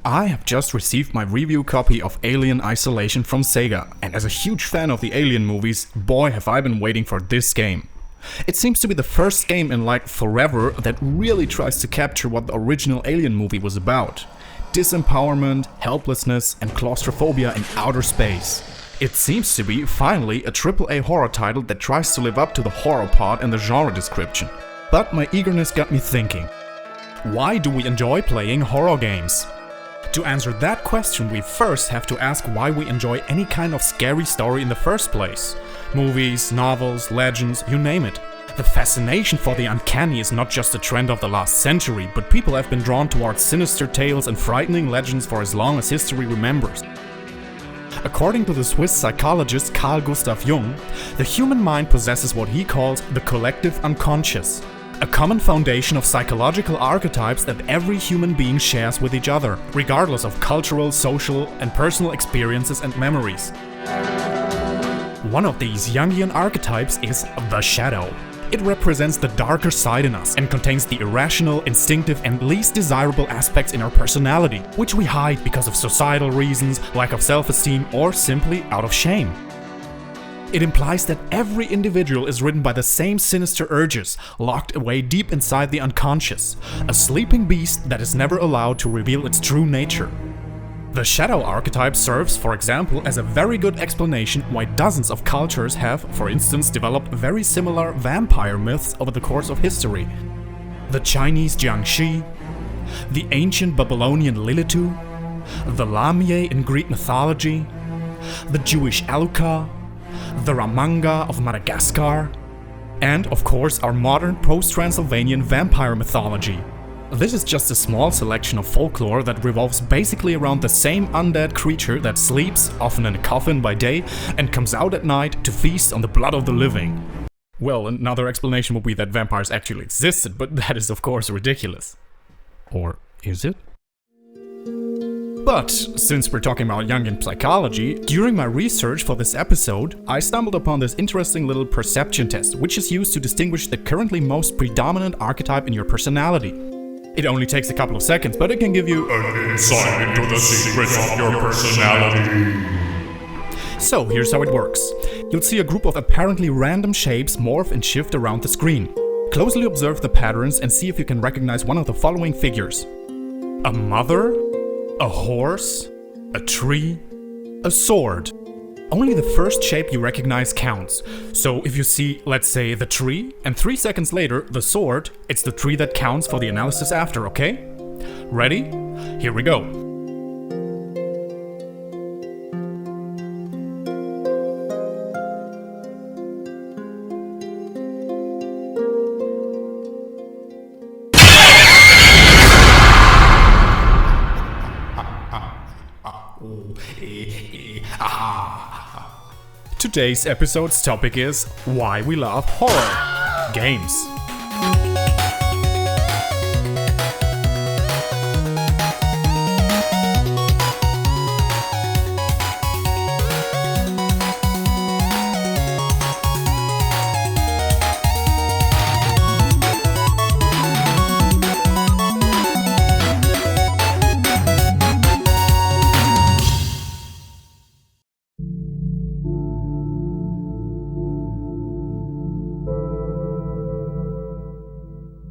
I have just received my review copy of Alien Isolation from Sega, and as a huge fan of the Alien movies, boy have I been waiting for this game. It seems to be the first game in like forever that really tries to capture what the original Alien movie was about. Disempowerment, helplessness, and claustrophobia in outer space. It seems to be, finally, a AAA horror title that tries to live up to the horror part in the genre description. But my eagerness got me thinking. Why do we enjoy playing horror games? To answer that question, we first have to ask why we enjoy any kind of scary story in the first place. Movies, novels, legends, you name it. The fascination for the uncanny is not just a trend of the last century, but people have been drawn towards sinister tales and frightening legends for as long as history remembers. According to the Swiss psychologist Carl Gustav Jung, the human mind possesses what he calls the collective unconscious. A common foundation of psychological archetypes that every human being shares with each other, regardless of cultural, social, and personal experiences and memories. One of these Jungian archetypes is the shadow. It represents the darker side in us and contains the irrational, instinctive, and least desirable aspects in our personality, which we hide because of societal reasons, lack of self-esteem, or simply out of shame. It implies that every individual is ridden by the same sinister urges, locked away deep inside the unconscious, a sleeping beast that is never allowed to reveal its true nature. The shadow archetype serves, for example, as a very good explanation why dozens of cultures have, for instance, developed very similar vampire myths over the course of history. The Chinese Jiangxi, the ancient Babylonian Lilitu, the Lamia in Greek mythology, the Jewish Aluka, the Ramanga of Madagascar, and of course our modern post-Transylvanian vampire mythology. This is just a small selection of folklore that revolves basically around the same undead creature that sleeps, often in a coffin by day, and comes out at night to feast on the blood of the living. Well, another explanation would be that vampires actually existed, but that is of course ridiculous. Or is it? But, since we're talking about Jungian psychology, during my research for this episode, I stumbled upon this interesting little perception test, which is used to distinguish the currently most predominant archetype in your personality. It only takes a couple of seconds, but it can give you an insight into the secrets of your personality. So, here's how it works. You'll see a group of apparently random shapes morph and shift around the screen. Closely observe the patterns and see if you can recognize one of the following figures. A mother? A horse, a tree, a sword. Only the first shape you recognize counts. So if you see, let's say, the tree, and 3 seconds later, the sword, it's the tree that counts for the analysis after, okay? Ready? Here we go. Today's episode's topic is why we love horror games.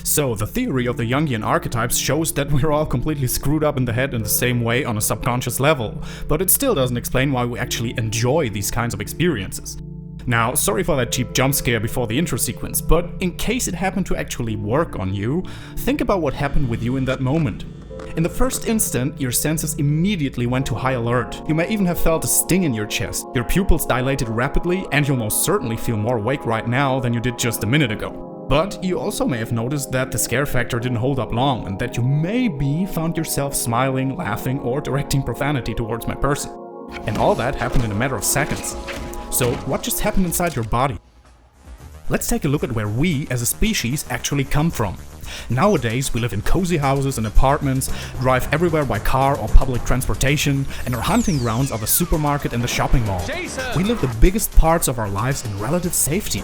So, the theory of the Jungian archetypes shows that we're all completely screwed up in the head in the same way on a subconscious level, but it still doesn't explain why we actually enjoy these kinds of experiences. Now, sorry for that cheap jump scare before the intro sequence, but in case it happened to actually work on you, think about what happened with you in that moment. In the first instant, your senses immediately went to high alert. You may even have felt a sting in your chest, your pupils dilated rapidly, and you'll most certainly feel more awake right now than you did just a minute ago. But you also may have noticed that the scare factor didn't hold up long, and that you maybe found yourself smiling, laughing, or directing profanity towards my person. And all that happened in a matter of seconds. So what just happened inside your body? Let's take a look at where we, as a species, actually come from. Nowadays, we live in cozy houses and apartments, drive everywhere by car or public transportation, and our hunting grounds are the supermarket and the shopping mall. Jason! We live the biggest parts of our lives in relative safety.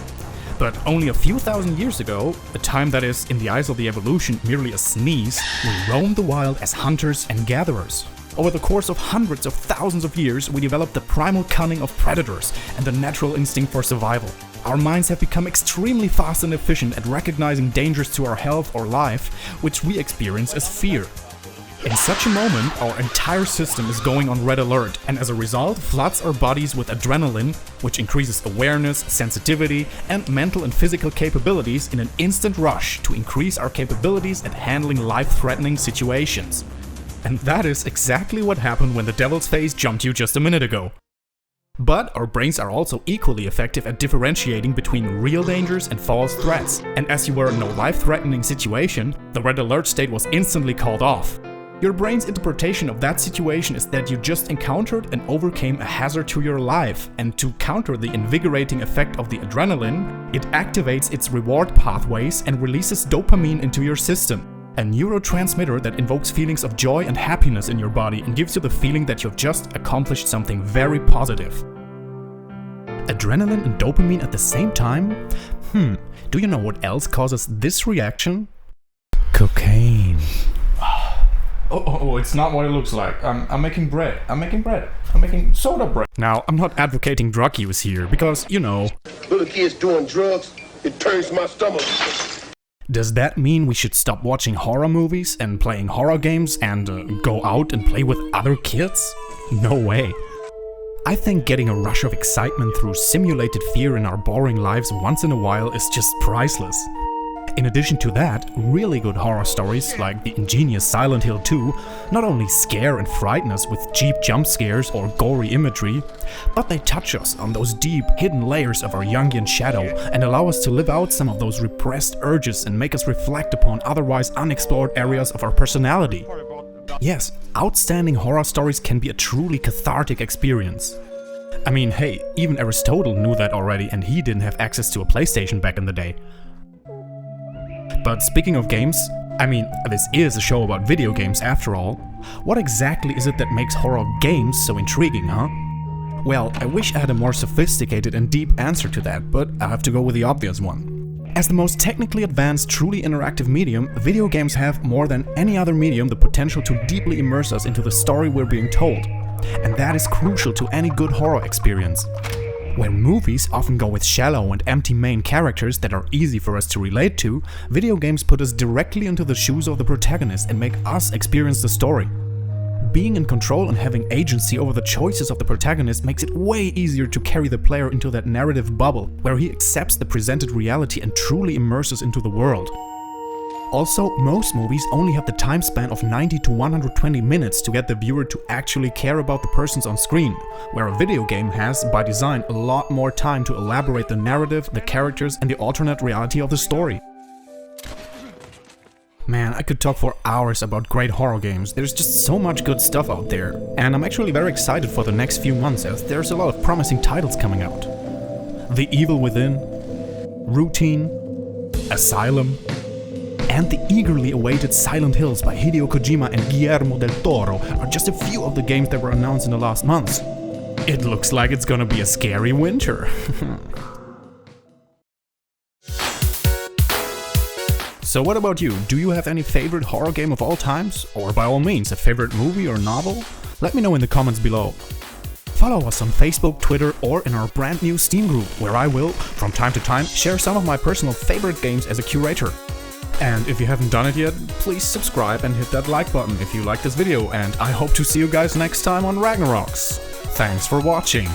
But only a few thousand years ago, a time that is, in the eyes of the evolution, merely a sneeze, we roamed the wild as hunters and gatherers. Over the course of hundreds of thousands of years, we developed the primal cunning of predators and the natural instinct for survival. Our minds have become extremely fast and efficient at recognizing dangers to our health or life, which we experience as fear. In such a moment, our entire system is going on red alert, and as a result, floods our bodies with adrenaline, which increases awareness, sensitivity, and mental and physical capabilities in an instant rush to increase our capabilities at handling life-threatening situations. And that is exactly what happened when the devil's face jumped you just a minute ago. But our brains are also equally effective at differentiating between real dangers and false threats, and as you were in no life-threatening situation, the red alert state was instantly called off. Your brain's interpretation of that situation is that you just encountered and overcame a hazard to your life, and to counter the invigorating effect of the adrenaline, it activates its reward pathways and releases dopamine into your system, a neurotransmitter that invokes feelings of joy and happiness in your body and gives you the feeling that you've just accomplished something very positive. Adrenaline and dopamine at the same time? Do you know what else causes this reaction? Cocaine. Oh, it's not what it looks like. I'm making bread. I'm making soda bread. Now, I'm not advocating drug use here, because, you know... Little kids doing drugs, it turns my stomach. Does that mean we should stop watching horror movies and playing horror games and go out and play with other kids? No way. I think getting a rush of excitement through simulated fear in our boring lives once in a while is just priceless. In addition to that, really good horror stories like the ingenious Silent Hill 2 not only scare and frighten us with cheap jump scares or gory imagery, but they touch us on those deep, hidden layers of our Jungian shadow and allow us to live out some of those repressed urges and make us reflect upon otherwise unexplored areas of our personality. Yes, outstanding horror stories can be a truly cathartic experience. I mean, hey, even Aristotle knew that already, and he didn't have access to a PlayStation back in the day. But speaking of games, I mean, this is a show about video games after all. What exactly is it that makes horror games so intriguing, huh? Well, I wish I had a more sophisticated and deep answer to that, but I have to go with the obvious one. As the most technically advanced, truly interactive medium, video games have, more than any other medium, the potential to deeply immerse us into the story we're being told. And that is crucial to any good horror experience. Where movies often go with shallow and empty main characters that are easy for us to relate to, video games put us directly into the shoes of the protagonist and make us experience the story. Being in control and having agency over the choices of the protagonist makes it way easier to carry the player into that narrative bubble, where he accepts the presented reality and truly immerses into the world. Also, most movies only have the time span of 90 to 120 minutes to get the viewer to actually care about the persons on screen, where a video game has, by design, a lot more time to elaborate the narrative, the characters, and the alternate reality of the story. Man, I could talk for hours about great horror games. There's just so much good stuff out there, and I'm actually very excited for the next few months as there's a lot of promising titles coming out. The Evil Within, Routine, Asylum, and the eagerly awaited Silent Hills by Hideo Kojima and Guillermo del Toro are just a few of the games that were announced in the last months. It looks like it's gonna be a scary winter. So what about you? Do you have any favorite horror game of all times? Or by all means, a favorite movie or novel? Let me know in the comments below. Follow us on Facebook, Twitter, or in our brand new Steam group, where I will, from time to time, share some of my personal favorite games as a curator. And if you haven't done it yet, please subscribe and hit that like button if you like this video, and I hope to see you guys next time on RagnarRox. Thanks for watching!